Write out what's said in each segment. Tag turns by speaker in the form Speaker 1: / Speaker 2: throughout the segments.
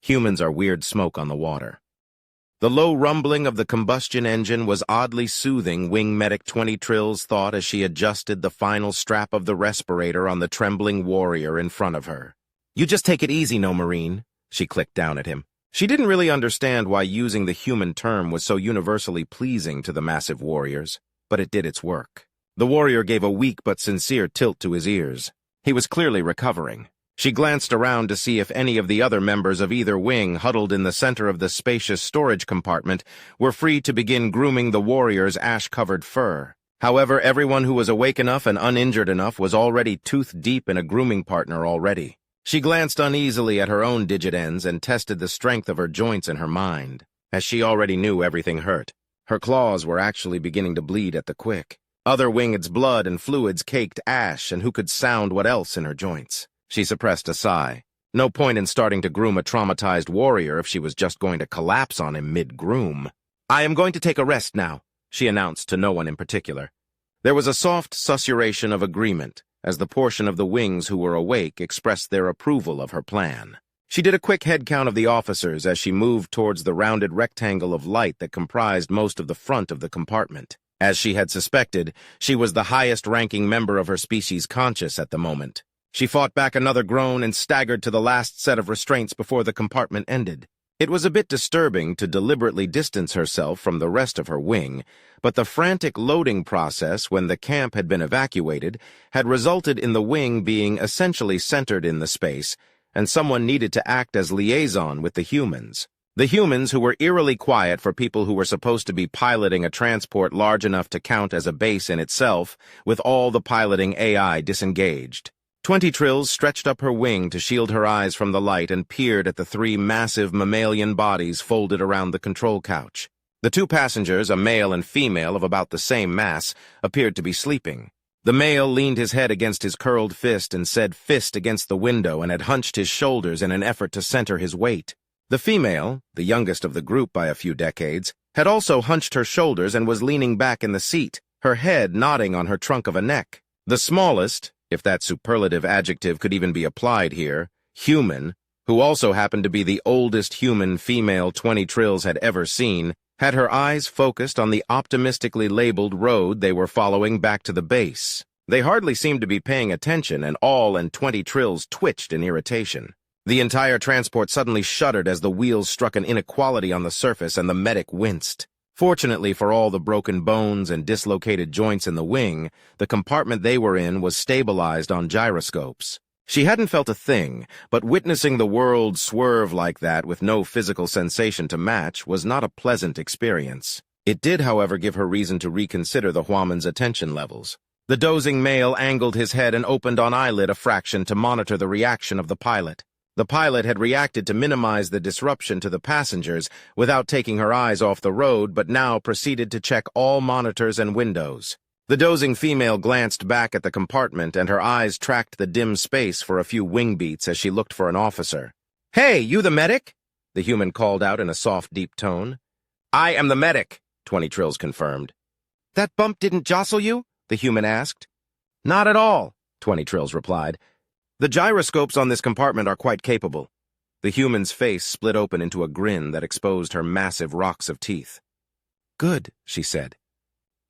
Speaker 1: Humans are weird smoke on the water. The low rumbling of the combustion engine was oddly soothing, Wing Medic 20 Trills thought as she adjusted the final strap of the respirator on the trembling warrior in front of her. "You just take it easy, no Marine," she clicked down at him. She didn't really understand why using the human term was so universally pleasing to the massive warriors, but it did its work. The warrior gave a weak but sincere tilt to his ears. He was clearly recovering. She glanced around to see if any of the other members of either wing huddled in the center of the spacious storage compartment were free to begin grooming the warrior's ash-covered fur. However, everyone who was awake enough and uninjured enough was already tooth-deep in a grooming partner already. She glanced uneasily at her own digit ends and tested the strength of her joints in her mind. As she already knew, everything hurt. Her claws were actually beginning to bleed at the quick. Other wingeds' blood and fluids caked ash, and who could sound what else in her joints? She suppressed a sigh. No point in starting to groom a traumatized warrior if she was just going to collapse on him mid-groom. "I am going to take a rest now," she announced to no one in particular. There was a soft susurration of agreement as the portion of the wings who were awake expressed their approval of her plan. She did a quick head count of the officers as she moved towards the rounded rectangle of light that comprised most of the front of the compartment. As she had suspected, she was the highest-ranking member of her species conscious at the moment. She fought back another groan and staggered to the last set of restraints before the compartment ended. It was a bit disturbing to deliberately distance herself from the rest of her wing, but the frantic loading process when the camp had been evacuated had resulted in the wing being essentially centered in the space, and someone needed to act as liaison with the humans. The humans who were eerily quiet for people who were supposed to be piloting a transport large enough to count as a base in itself, with all the piloting AI disengaged. 20 Trills stretched up her wing to shield her eyes from the light and peered at the three massive mammalian bodies folded around the control couch. The two passengers, a male and female of about the same mass, appeared to be sleeping. The male leaned his head against his curled fist and said fist against the window and had hunched his shoulders in an effort to center his weight. The female, the youngest of the group by a few decades, had also hunched her shoulders and was leaning back in the seat, her head nodding on her trunk of a neck. The smallest, if that superlative adjective could even be applied here, human, who also happened to be the oldest human female 20 Trills had ever seen, had her eyes focused on the optimistically labeled road they were following back to the base. They hardly seemed to be paying attention, and all and 20 Trills twitched in irritation. The entire transport suddenly shuddered as the wheels struck an inequality on the surface and the medic winced. Fortunately for all the broken bones and dislocated joints in the wing, the compartment they were in was stabilized on gyroscopes. She hadn't felt a thing, but witnessing the world swerve like that with no physical sensation to match was not a pleasant experience. It did, however, give her reason to reconsider the Huaman's attention levels. The dozing male angled his head and opened on eyelid a fraction to monitor the reaction of the pilot. The pilot had reacted to minimize the disruption to the passengers without taking her eyes off the road, but now proceeded to check all monitors and windows. The dozing female glanced back at the compartment, and her eyes tracked the dim space for a few wing beats as she looked for an officer. "Hey, you the medic?" the human called out in a soft, deep tone. "I am the medic," 20 Trills confirmed. "That bump didn't jostle you?" the human asked. "Not at all," 20 Trills replied. "The gyroscopes on this compartment are quite capable." The human's face split open into a grin that exposed her massive rocks of teeth. "Good," she said.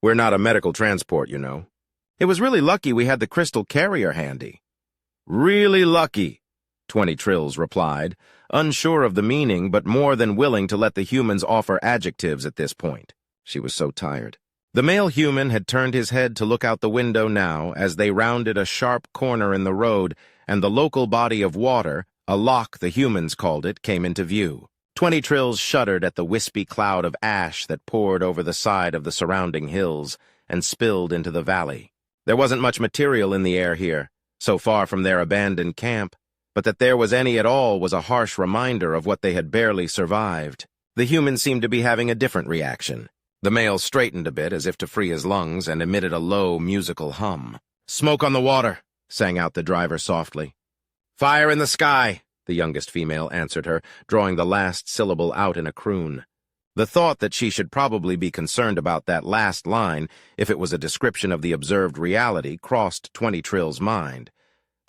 Speaker 1: "We're not a medical transport, you know. It was really lucky we had the crystal carrier handy." "Really lucky," 20 Trills replied, unsure of the meaning but more than willing to let the humans offer adjectives at this point. She was so tired. The male human had turned his head to look out the window now as they rounded a sharp corner in the road, and the local body of water, a loch the humans called it, came into view. 20 Trills shuddered at the wispy cloud of ash that poured over the side of the surrounding hills and spilled into the valley. There wasn't much material in the air here, so far from their abandoned camp, but that there was any at all was a harsh reminder of what they had barely survived. The human seemed to be having a different reaction. The male straightened a bit as if to free his lungs and emitted a low, musical hum. "Smoke on the water," sang out the driver softly. "Fire in the sky," the youngest female answered her, drawing the last syllable out in a croon. The thought that she should probably be concerned about that last line, if it was a description of the observed reality, crossed 20 Trills' mind.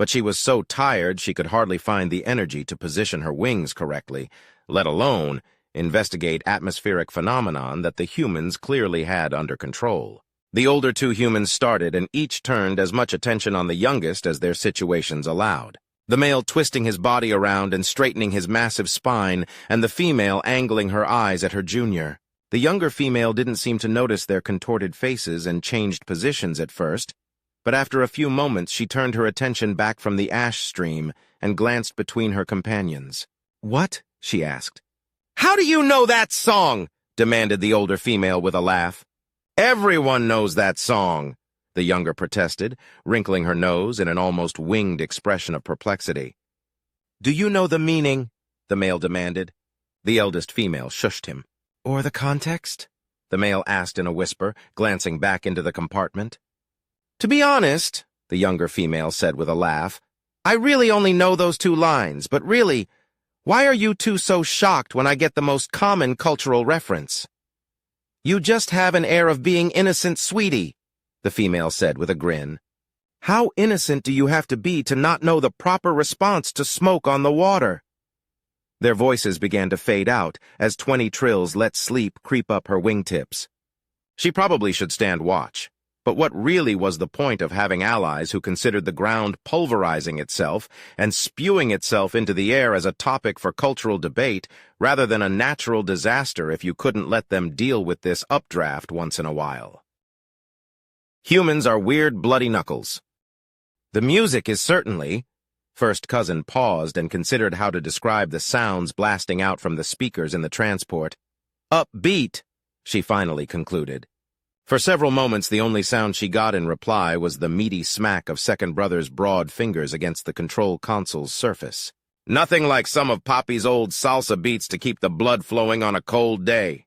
Speaker 1: but she was so tired she could hardly find the energy to position her wings correctly, let alone investigate atmospheric phenomenon that the humans clearly had under control. The older two humans started, and each turned as much attention on the youngest as their situations allowed. The male twisting his body around and straightening his massive spine, and the female angling her eyes at her junior. The younger female didn't seem to notice their contorted faces and changed positions at first, but after a few moments she turned her attention back from the ash stream and glanced between her companions. "What?" she asked. "How do you know that song?" demanded the older female with a laugh. "Everyone knows that song," the younger protested, wrinkling her nose in an almost winged expression of perplexity. "Do you know the meaning?" the male demanded. The eldest female shushed him. "Or the context?" the male asked in a whisper, glancing back into the compartment. "To be honest," the younger female said with a laugh, "I really only know those two lines, but really, why are you two so shocked when I get the most common cultural reference?" "You just have an air of being innocent, sweetie," the female said with a grin. "How innocent do you have to be to not know the proper response to smoke on the water?" Their voices began to fade out as 20 trills let sleep creep up her wingtips. She probably should stand watch. But what really was the point of having allies who considered the ground pulverizing itself and spewing itself into the air as a topic for cultural debate rather than a natural disaster if you couldn't let them deal with this updraft once in a while? Humans are weird bloody knuckles. The music is certainly... First cousin paused and considered how to describe the sounds blasting out from the speakers in the transport. "Upbeat," she finally concluded. For several moments, the only sound she got in reply was the meaty smack of second brother's broad fingers against the control console's surface. "Nothing like some of Poppy's old salsa beats to keep the blood flowing on a cold day,"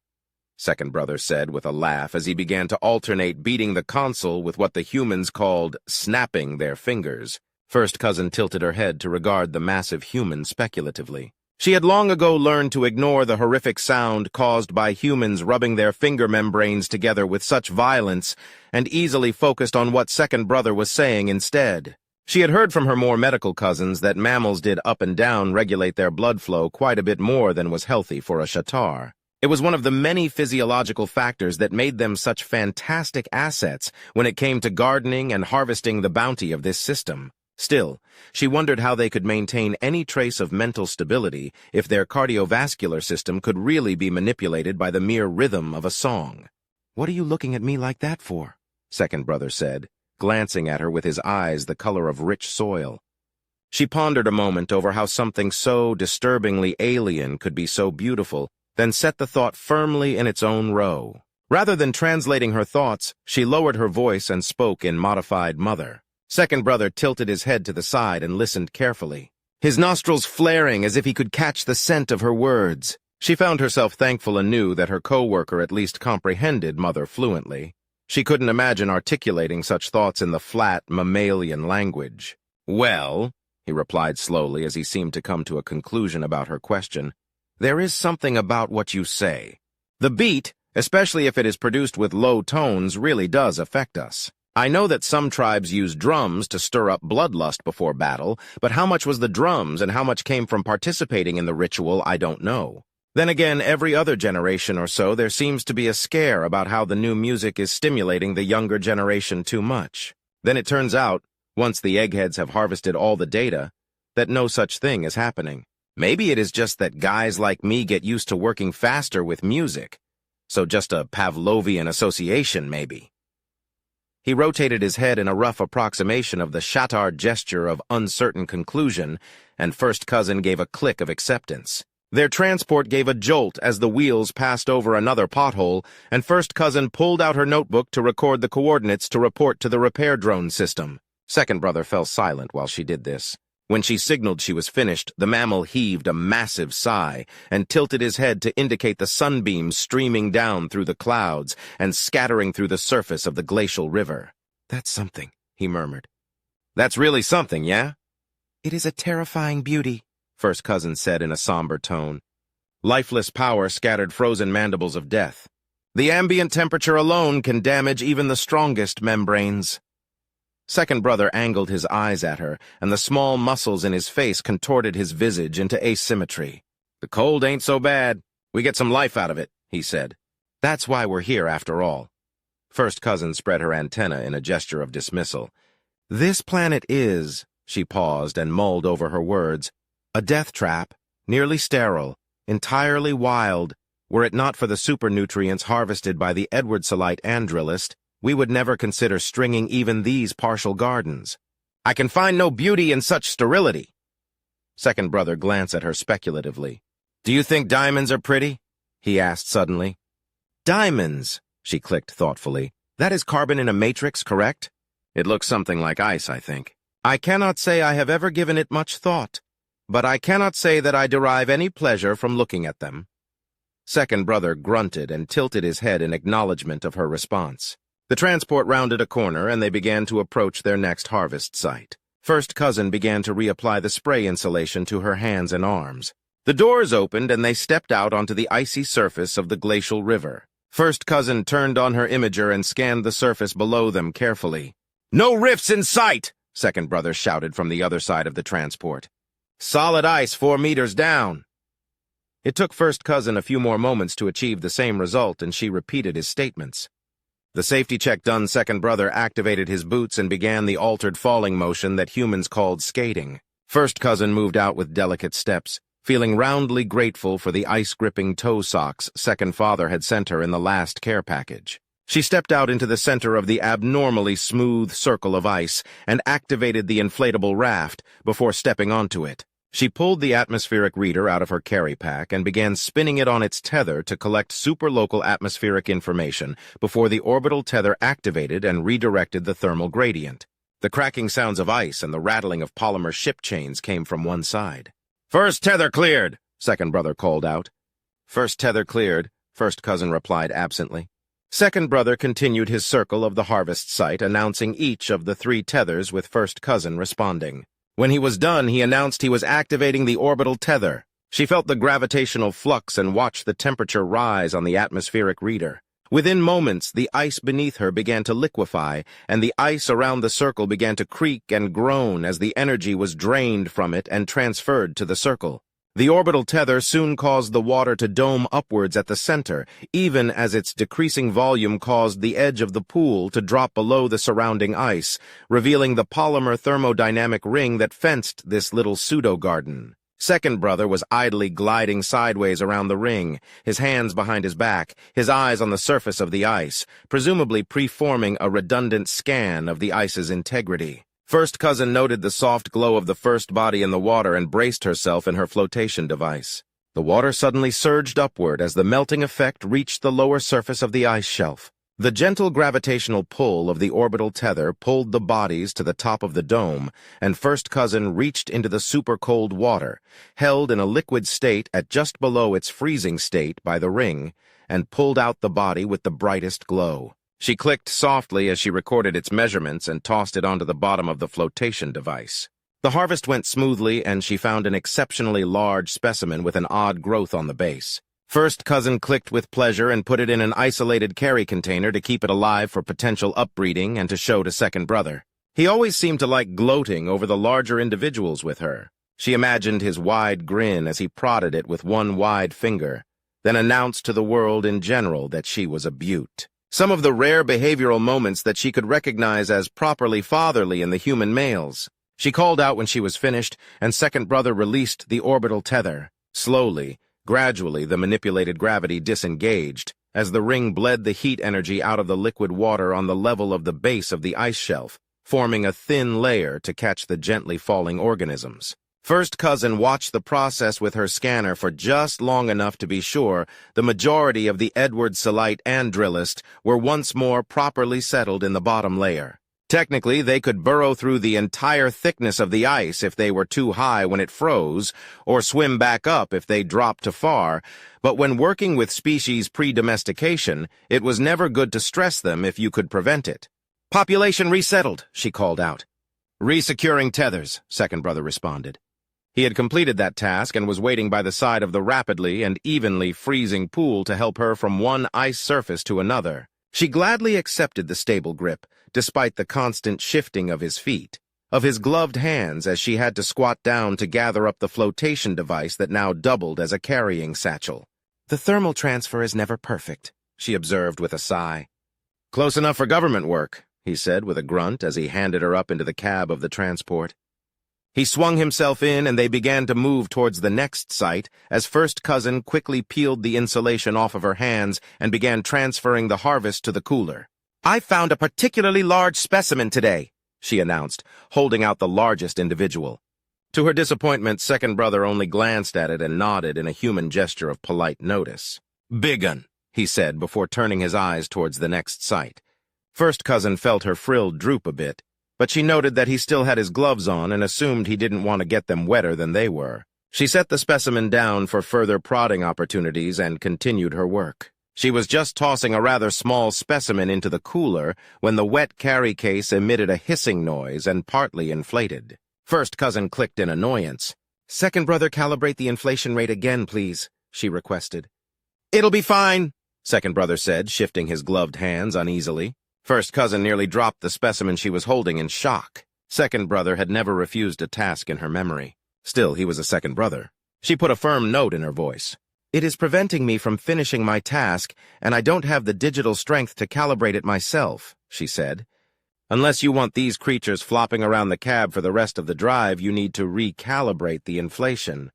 Speaker 1: second brother said with a laugh as he began to alternate beating the console with what the humans called snapping their fingers. First cousin tilted her head to regard the massive human speculatively. She had long ago learned to ignore the horrific sound caused by humans rubbing their finger membranes together with such violence and easily focused on what second brother was saying instead. She had heard from her more medical cousins that mammals did up and down regulate their blood flow quite a bit more than was healthy for a shatar. It was one of the many physiological factors that made them such fantastic assets when it came to gardening and harvesting the bounty of this system. Still, she wondered how they could maintain any trace of mental stability if their cardiovascular system could really be manipulated by the mere rhythm of a song. "What are you looking at me like that for?" second brother said, glancing at her with his eyes the color of rich soil. She pondered a moment over how something so disturbingly alien could be so beautiful, then set the thought firmly in its own row. Rather than translating her thoughts, she lowered her voice and spoke in modified mother. Second brother tilted his head to the side and listened carefully, his nostrils flaring as if he could catch the scent of her words. She found herself thankful anew that her co-worker at least comprehended mother fluently. She couldn't imagine articulating such thoughts in the flat, mammalian language. "Well," he replied slowly as he seemed to come to a conclusion about her question, "there is something about what you say. The beat, especially if it is produced with low tones, really does affect us. I know that some tribes use drums to stir up bloodlust before battle, but how much was the drums and how much came from participating in the ritual, I don't know. Then again, every other generation or so, there seems to be a scare about how the new music is stimulating the younger generation too much. Then it turns out, once the eggheads have harvested all the data, that no such thing is happening. Maybe it is just that guys like me get used to working faster with music. So just a Pavlovian association, maybe." He rotated his head in a rough approximation of the Shatar gesture of uncertain conclusion, and first cousin gave a click of acceptance. Their transport gave a jolt as the wheels passed over another pothole, and first cousin pulled out her notebook to record the coordinates to report to the repair drone system. Second brother fell silent while she did this. When she signaled she was finished, the mammal heaved a massive sigh and tilted his head to indicate the sunbeams streaming down through the clouds and scattering through the surface of the glacial river. "That's something," he murmured. "That's really something, yeah?" "It is a terrifying beauty," first cousin said in a somber tone. "Lifeless power scattered frozen mandibles of death. The ambient temperature alone can damage even the strongest membranes." Second brother angled his eyes at her, and the small muscles in his face contorted his visage into asymmetry. "The cold ain't so bad. We get some life out of it," he said. "That's why we're here, after all." First cousin spread her antenna in a gesture of dismissal. "This planet is," she paused and mulled over her words, "a death trap, nearly sterile, entirely wild. Were it not for the supernutrients harvested by the Edwardsalite andrillist, we would never consider stringing even these partial gardens. I can find no beauty in such sterility." Second brother glanced at her speculatively. "Do you think diamonds are pretty?" he asked suddenly. "Diamonds," she clicked thoughtfully. "That is carbon in a matrix, correct?" "It looks something like ice, I think." "I cannot say I have ever given it much thought, but I cannot say that I derive any pleasure from looking at them." Second brother grunted and tilted his head in acknowledgement of her response. The transport rounded a corner, and they began to approach their next harvest site. First cousin began to reapply the spray insulation to her hands and arms. The doors opened, and they stepped out onto the icy surface of the glacial river. First cousin turned on her imager and scanned the surface below them carefully. "No rifts in sight!" Second brother shouted from the other side of the transport. "Solid ice 4 meters down." It took first cousin a few more moments to achieve the same result, and she repeated his statements. The safety check done, second brother activated his boots and began the altered falling motion that humans called skating. First cousin moved out with delicate steps, feeling roundly grateful for the ice-gripping toe socks second father had sent her in the last care package. She stepped out into the center of the abnormally smooth circle of ice and activated the inflatable raft before stepping onto it. She pulled the atmospheric reader out of her carry pack and began spinning it on its tether to collect superlocal atmospheric information before the orbital tether activated and redirected the thermal gradient. The cracking sounds of ice and the rattling of polymer ship chains came from one side. "First tether cleared," second brother called out. "First tether cleared," first cousin replied absently. Second brother continued his circle of the harvest site, announcing each of the 3 tethers with first cousin responding. When he was done, he announced he was activating the orbital tether. She felt the gravitational flux and watched the temperature rise on the atmospheric reader. Within moments, the ice beneath her began to liquefy, and the ice around the circle began to creak and groan as the energy was drained from it and transferred to the circle. The orbital tether soon caused the water to dome upwards at the center, even as its decreasing volume caused the edge of the pool to drop below the surrounding ice, revealing the polymer thermodynamic ring that fenced this little pseudo-garden. Second brother was idly gliding sideways around the ring, his hands behind his back, his eyes on the surface of the ice, presumably preforming a redundant scan of the ice's integrity. First cousin noted the soft glow of the first body in the water and braced herself in her flotation device. The water suddenly surged upward as the melting effect reached the lower surface of the ice shelf. The gentle gravitational pull of the orbital tether pulled the bodies to the top of the dome, and first cousin reached into the super-cold water, held in a liquid state at just below its freezing state by the ring, and pulled out the body with the brightest glow. She clicked softly as she recorded its measurements and tossed it onto the bottom of the flotation device. The harvest went smoothly, and she found an exceptionally large specimen with an odd growth on the base. First cousin clicked with pleasure and put it in an isolated carry container to keep it alive for potential upbreeding and to show to second brother. He always seemed to like gloating over the larger individuals with her. She imagined his wide grin as he prodded it with one wide finger, then announced to the world in general that she was a beaut. Some of the rare behavioral moments that she could recognize as properly fatherly in the human males. She called out when she was finished, and second brother released the orbital tether. Slowly, gradually, the manipulated gravity disengaged, as the ring bled the heat energy out of the liquid water on the level of the base of the ice shelf, forming a thin layer to catch the gently falling organisms. First cousin watched the process with her scanner for just long enough to be sure the majority of the Edwardsalite andrillist were once more properly settled in the bottom layer. Technically, they could burrow through the entire thickness of the ice if they were too high when it froze, or swim back up if they dropped too far, but when working with species pre-domestication, it was never good to stress them if you could prevent it. "Population resettled," she called out. "Resecuring tethers," second brother responded. He had completed that task and was waiting by the side of the rapidly and evenly freezing pool to help her from one ice surface to another. She gladly accepted the stable grip, despite the constant shifting of his feet, of his gloved hands as she had to squat down to gather up the flotation device that now doubled as a carrying satchel. "The thermal transfer is never perfect," she observed with a sigh. "Close enough for government work," he said with a grunt as he handed her up into the cab of the transport. He swung himself in and they began to move towards the next site as First Cousin quickly peeled the insulation off of her hands and began transferring the harvest to the cooler. "I found a particularly large specimen today," she announced, holding out the largest individual. To her disappointment, Second Brother only glanced at it and nodded in a human gesture of polite notice. "Big un," he said before turning his eyes towards the next site. First Cousin felt her frill droop a bit, but she noted that he still had his gloves on and assumed he didn't want to get them wetter than they were. She set the specimen down for further prodding opportunities and continued her work. She was just tossing a rather small specimen into the cooler when the wet carry case emitted a hissing noise and partly inflated. First Cousin clicked in annoyance. "Second Brother, calibrate the inflation rate again, please," she requested. "It'll be fine," Second Brother said, shifting his gloved hands uneasily. First Cousin nearly dropped the specimen she was holding in shock. Second Brother had never refused a task in her memory. Still, he was a second brother. She put a firm note in her voice. "It is preventing me from finishing my task, and I don't have the digital strength to calibrate it myself," she said. "Unless you want these creatures flopping around the cab for the rest of the drive, you need to recalibrate the inflation."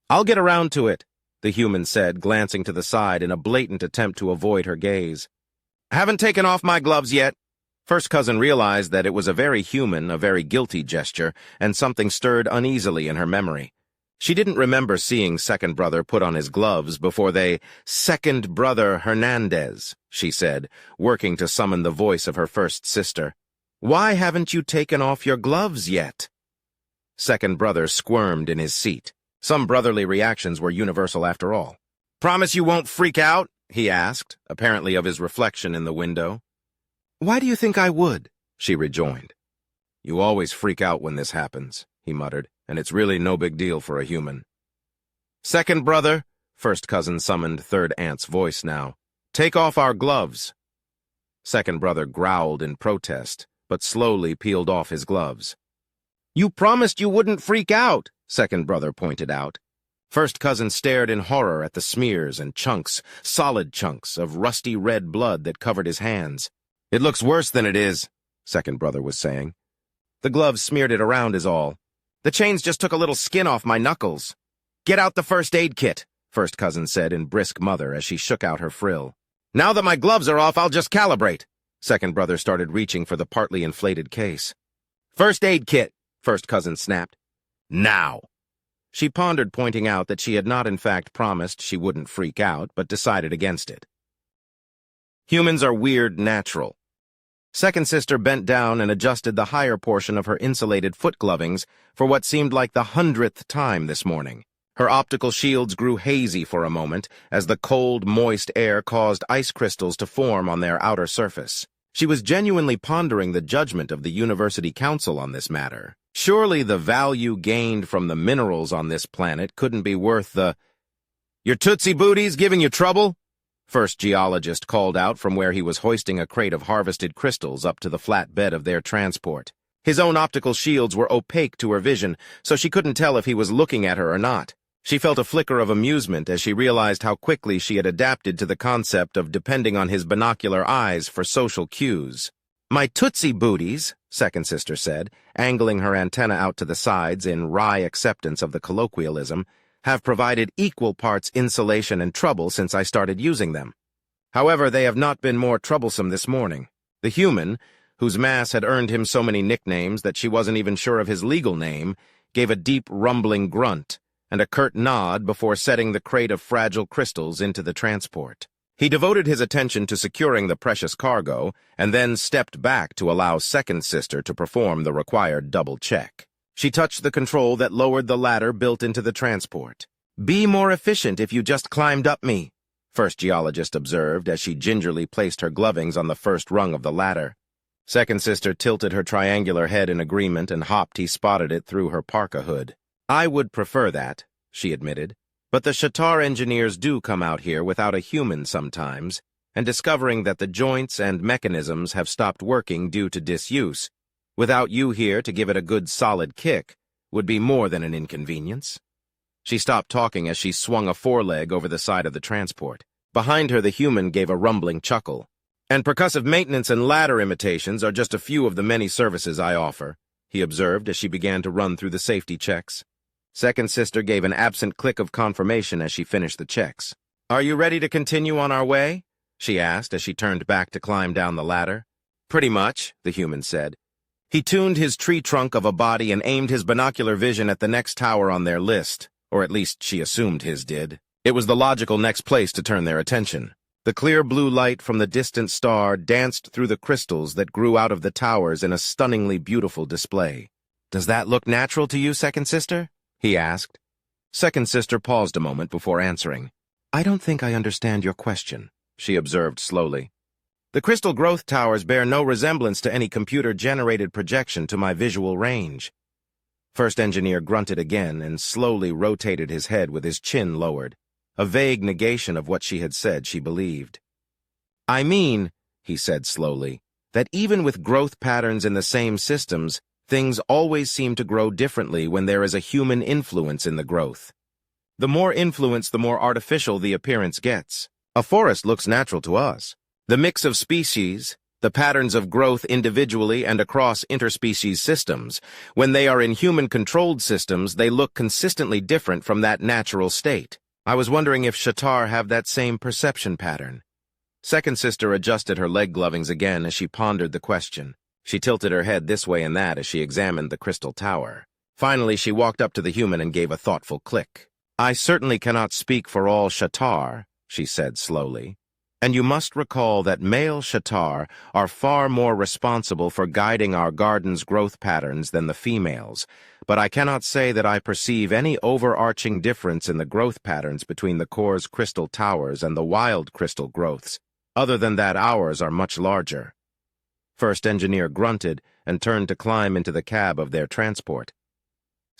Speaker 1: "I'll get around to it," the human said, glancing to the side in a blatant attempt to avoid her gaze. "Haven't taken off my gloves yet." First Cousin realized that it was a very human, a very guilty gesture, and something stirred uneasily in her memory. She didn't remember seeing Second Brother put on his gloves before they— "Second Brother Hernandez," she said, working to summon the voice of her first sister. "Why haven't you taken off your gloves yet?" Second Brother squirmed in his seat. Some brotherly reactions were universal after all. "Promise you won't freak out?" he asked, apparently of his reflection in the window. "Why do you think I would?" she rejoined. "You always freak out when this happens," he muttered, "and it's really no big deal for a human." "Second Brother," First Cousin summoned Third Aunt's voice now. "Take off our gloves." Second Brother growled in protest, but slowly peeled off his gloves. "You promised you wouldn't freak out," Second Brother pointed out. First Cousin stared in horror at the smears and chunks, solid chunks, of rusty red blood that covered his hands. "It looks worse than it is," Second Brother was saying. "The gloves smeared it around is all. The chains just took a little skin off my knuckles." "Get out the first aid kit," First Cousin said in brisk mother as she shook out her frill. "Now that my gloves are off, I'll just calibrate." Second Brother started reaching for the partly inflated case. "First aid kit," First Cousin snapped. "Now." She pondered, pointing out that she had not in fact promised she wouldn't freak out, but decided against it. Humans are weird natural. Second Sister bent down and adjusted the higher portion of her insulated foot glovings for what seemed like the 100th time this morning. Her optical shields grew hazy for a moment as the cold, moist air caused ice crystals to form on their outer surface. She was genuinely pondering the judgment of the University Council on this matter. Surely the value gained from the minerals on this planet couldn't be worth the— "Your Tootsie Booties giving you trouble?" First Geologist called out from where he was hoisting a crate of harvested crystals up to the flat bed of their transport. His own optical shields were opaque to her vision, so she couldn't tell if he was looking at her or not. She felt a flicker of amusement as she realized how quickly she had adapted to the concept of depending on his binocular eyes for social cues. "My Tootsie Booties," Second Sister said, angling her antenna out to the sides in wry acceptance of the colloquialism, "have provided equal parts insulation and trouble since I started using them. However, they have not been more troublesome this morning." The human, whose mass had earned him so many nicknames that she wasn't even sure of his legal name, gave a deep rumbling grunt and a curt nod before setting the crate of fragile crystals into the transport. He devoted his attention to securing the precious cargo and then stepped back to allow Second Sister to perform the required double check. She touched the control that lowered the ladder built into the transport. "Be more efficient if you just climbed up me," First Geologist observed as she gingerly placed her glovings on the first rung of the ladder. Second Sister tilted her triangular head in agreement and Hopped spotted it through her parka hood. "I would prefer that," she admitted. "But the Shatar engineers do come out here without a human sometimes." and discovering that the joints and mechanisms have stopped working due to disuse, without you here to give it a good solid kick, would be more than an inconvenience. She stopped talking as she swung a foreleg over the side of the transport. Behind her, the human gave a rumbling chuckle. And percussive maintenance and ladder imitations are just a few of the many services I offer, he observed as she began to run through the safety checks. Second Sister gave an absent click of confirmation as she finished the checks. Are you ready to continue on our way? She asked as she turned back to climb down the ladder. Pretty much, the human said. He tuned his tree trunk of a body and aimed his binocular vision at the next tower on their list, or at least she assumed his did. It was the logical next place to turn their attention. The clear blue light from the distant star danced through the crystals that grew out of the towers in a stunningly beautiful display. Does that look natural to you, Second Sister? He asked. Second Sister paused a moment before answering. I don't think I understand your question, she observed slowly. The crystal growth towers bear no resemblance to any computer-generated projection to my visual range. First Engineer grunted again and slowly rotated his head with his chin lowered, a vague negation of what she had said she believed. I mean, he said slowly, that even with growth patterns in the same systems, things always seem to grow differently when there is a human influence in the growth. The more influence, the more artificial the appearance gets. A forest looks natural to us. The mix of species, the patterns of growth individually and across interspecies systems, when they are in human-controlled systems, they look consistently different from that natural state. I was wondering if Shatar have that same perception pattern. Second Sister adjusted her leg glovings again as she pondered the question. She tilted her head this way and that as she examined the crystal tower. Finally, she walked up to the human and gave a thoughtful click. I certainly cannot speak for all Shatar, she said slowly. And you must recall that male Shatar are far more responsible for guiding our garden's growth patterns than the females, but I cannot say that I perceive any overarching difference in the growth patterns between the core's crystal towers and the wild crystal growths, other than that ours are much larger. First Engineer grunted and turned to climb into the cab of their transport.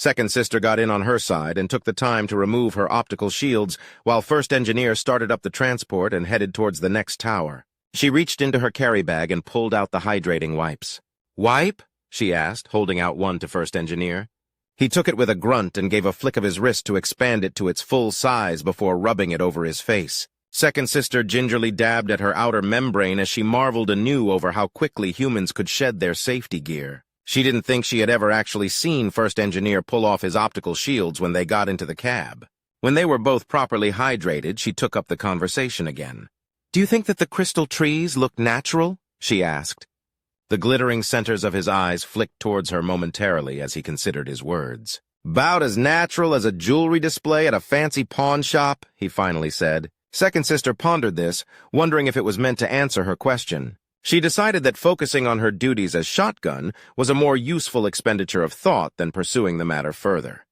Speaker 1: Second Sister got in on her side and took the time to remove her optical shields while First Engineer started up the transport and headed towards the next tower. She reached into her carry bag and pulled out the hydrating wipes. Wipe? She asked, holding out one to First Engineer. He took it with a grunt and gave a flick of his wrist to expand it to its full size before rubbing it over his face. Second Sister gingerly dabbed at her outer membrane as she marveled anew over how quickly humans could shed their safety gear. She didn't think she had ever actually seen First Engineer pull off his optical shields when they got into the cab. When they were both properly hydrated, she took up the conversation again. Do you think that the crystal trees look natural? She asked. The glittering centers of his eyes flicked towards her momentarily as he considered his words. About as natural as a jewelry display at a fancy pawn shop, he finally said. Second Sister pondered this, wondering if it was meant to answer her question. She decided that focusing on her duties as shotgun was a more useful expenditure of thought than pursuing the matter further.